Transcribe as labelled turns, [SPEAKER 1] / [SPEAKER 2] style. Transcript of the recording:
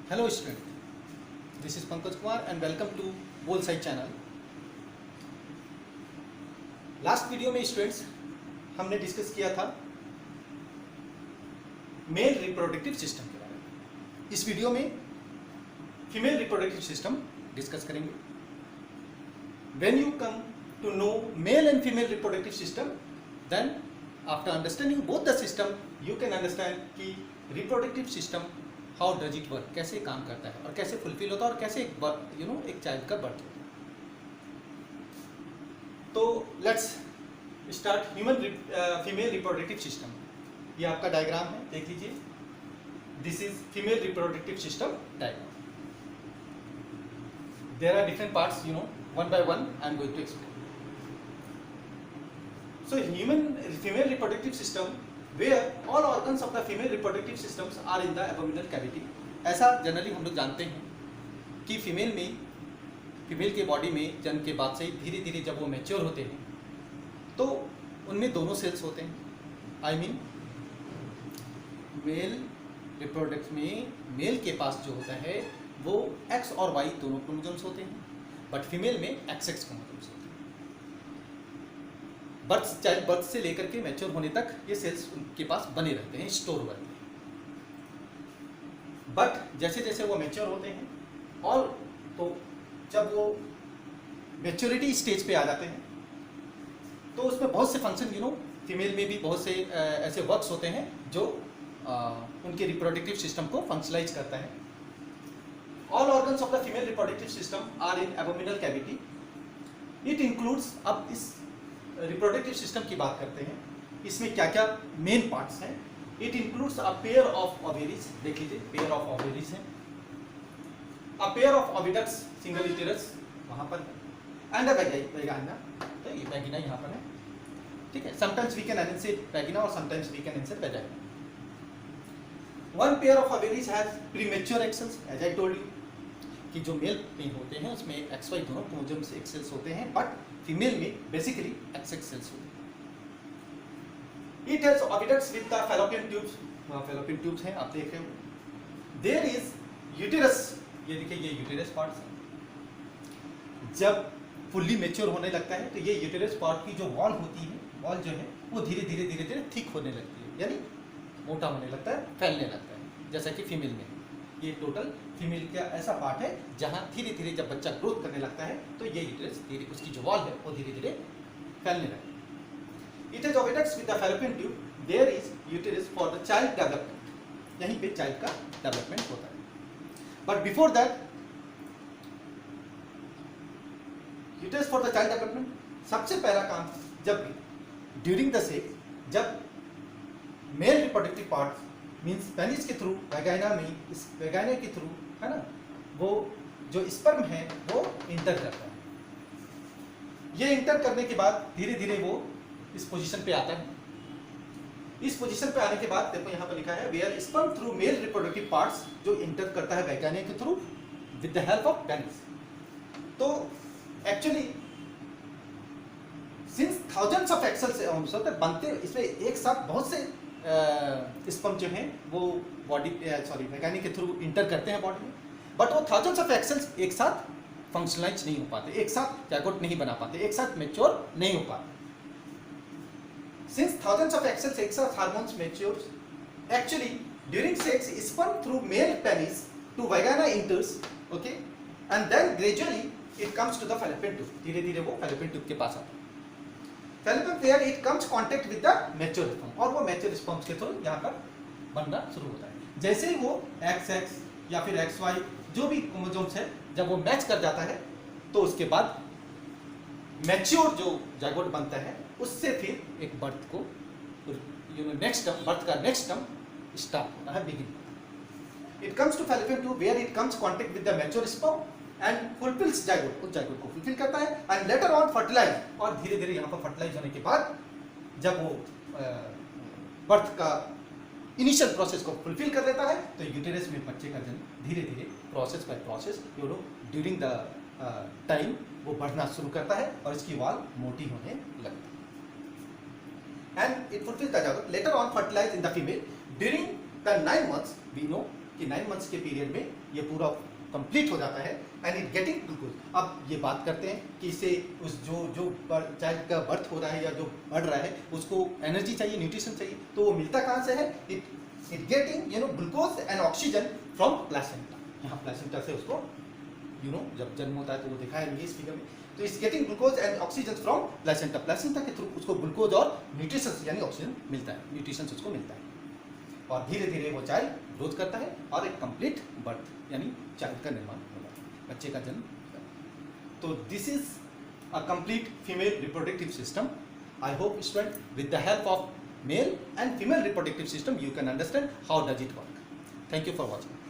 [SPEAKER 1] Hello student, this is Pankaj Kumar and welcome to बोल side channel. Last video में students हमने discuss किया था मेल रिप्रोडक्टिव सिस्टम के बारे में। इस वीडियो में फीमेल रिप्रोडक्टिव सिस्टम डिस्कस करेंगे। When you come to know male and female reproductive system, then after understanding both the system, you can understand कि reproductive system how does it work, कैसे काम करता है और कैसे फुलफिल होता है और कैसे एक चाइल्ड का बर्थ होता है। तो let's start human female reproductive system. ये आपका डायग्राम है, देख लीजिए। This is female reproductive system diagram. There are different parts, one by one I am going to explain. So human female reproductive system where all organs of the female reproductive systems are in the abdominal cavity. ऐसा generally हम लोग जानते हैं कि female के body में जन्म के बाद से ही धीरे धीरे जब वो मैच्योर होते हैं तो उनमें दोनों सेल्स होते हैं। आई मीन मेल रिप्रोडक्ट में मेल के पास जो होता है वो एक्स और वाई दोनों क्रोमोसोम्स होते हैं, बट फीमेल में XX क्रोमोसोम्स होते हैं। चाइल्ड बर्थ से लेकर के मैच्योर होने तक ये सेल्स उनके पास बने रहते हैं, स्टोर हुए रहते हैं। बट जैसे जैसे वो मैच्योर होते हैं और तो जब वो मैच्योरिटी स्टेज पे आ जाते हैं तो उसमें बहुत से फंक्शन फीमेल में भी बहुत से ऐसे वर्क्स होते हैं जो उनके रिप्रोडक्टिव सिस्टम को फंक्शनलाइज करता है। All organs of the female reproductive system are in abdominal cavity. It includes, अब इस reproductive system की बात करते हैं, इसमें क्या क्या main parts हैं। It includes a pair of ovaries, देख लीजिए pair of ovaries है, a pair of oviducts, single uterus वहाँ पर है, and a vagina, तो ये vagina यहाँ पर है, ठीक है। Sometimes we can insert vagina और sometimes we can insert vagina. One pair of ovaries has premature egg cells, as I told you. कि जो मेल में होते हैं उसमें XY दोनों क्रोमोसोम्स egg cells होते हैं, बट फीमेल में बेसिकली XX cells होते हैं। It has oviducts with the fallopian tubes, fallopian tubes हैं, आप देख रहे हो। There is uterus, ये देखिए ये यूटेरस पार्ट है। जब फुल्ली मैच्योर होने लगता है तो ये यूटेरस पार्ट की जो वॉल होती है, वॉल जो है वो धीरे धीरे थिक होने लगती है, यानी मोटा होने लगता है, फैलने लगता है, जैसा कि फीमेल में। ये टोटल फीमेल का ऐसा पार्ट है जहां धीरे धीरे जब बच्चा ग्रोथ करने लगता है तो ये यूटेरस धीरे उसकी जो वॉल है वो धीरे धीरे फैलने लगता है। It is oviducts with the fallopian tube, there is uterus for the child development, यहीं पे चाइल्ड का डेवलपमेंट होता है। But before that uterus for the child development सबसे पहला काम जब भी ड्यूरिंग द सेक्स, जब male reproductive part means penis के थ्रू वैगाइना में, इस वैगाइना के थ्रू है ना, वो जो स्पर्म है वो इंटर करता है। ये इंटर करने के बाद धीरे धीरे वो इस पोजीशन पे आता है। इस पोजीशन पे आने के बाद देखो यहाँ पर लिखा है where sperm through male reproductive parts, जो इंटर करता है वैगाइना के through with the help of penis. तो actually since thousands of X cells बनते, इसमें एक साथ बहुत से स्पर्म जो हैं वो बॉडी वैगाइना के थ्रू इंटर करते हैं बॉडी में, बट वो थाउजेंड्स ऑफ एक्स सेल्स एक साथ फंक्शनलाइज नहीं हो पाते, एक साथ जाइगोट नहीं बना पाते, एक साथ मैच्योर नहीं हो पाते। Since thousands of X cells एक साथ hormones matures, actually during sex sperm through male penis to vagina enters, okay, and then gradually it comes to the fallopian tube, धीरे धीरे वो फैलोपियन ट्यूब के पास आता है। Fallopian where it comes contact with the mature sperm, और वो mature sperms के थ्रू यहाँ पर बनना शुरू होता है। जैसे ही वो XX या फिर XY जो भी क्रोमोसोम्स है जब वो मैच कर जाता है तो उसके बाद मैच्योर जो जाइगोट बनता है उससे फिर एक बर्थ को नेक्स्ट बर्थ का नेक्स्ट टर्म स्टार्ट होता है, begin. It comes to fallopian tube where it comes contact with the mature sperm and fulfils zygote, उस जाइगोट को फुलफिल करता है, एंड लेटर ऑन फर्टिलाइज, और धीरे धीरे यहाँ पर फर्टिलाइज होने के बाद जब वो बर्थ का इनिशियल प्रोसेस को फुलफिल कर लेता है तो यूटेरस में बच्चे का जन्म धीरे धीरे process by process during the time वो बढ़ना शुरू करता है और इसकी वॉल मोटी होने लगती है। And it fulfils the zygote, later on fertilise in the female during the 9 months we know कि 9 मंथ्स के पीरियड में ये पूरा कंप्लीट हो जाता है एंड इट गेटिंग ग्लूकोज। अब ये बात करते हैं कि इससे उस जो चाइल्ड का बर्थ हो रहा है या जो बढ़ रहा है उसको एनर्जी चाहिए, न्यूट्रिशन चाहिए, तो वो मिलता कहाँ से है? It getting glucose and oxygen from placenta. यहाँ प्लेसेंटा से उसको जब जन्म होता है तो वो दिखाया नहीं इस फिगर में, तो इस getting glucose and oxygen from placenta. Placenta के थ्रू उसको ग्लूकोज और न्यूट्रिशन यानी ऑक्सीजन मिलता है, न्यूट्रिशन उसको मिलता है और धीरे धीरे वो चाइल्ड ग्रोथ करता है और एक कंप्लीट बर्थ यानी चाइल्ड का निर्माण होता है, बच्चे का जन्म होता है। तो this is a complete female reproductive system. I hope student with the help of male and female reproductive system you can understand how does it work. Thank you for watching.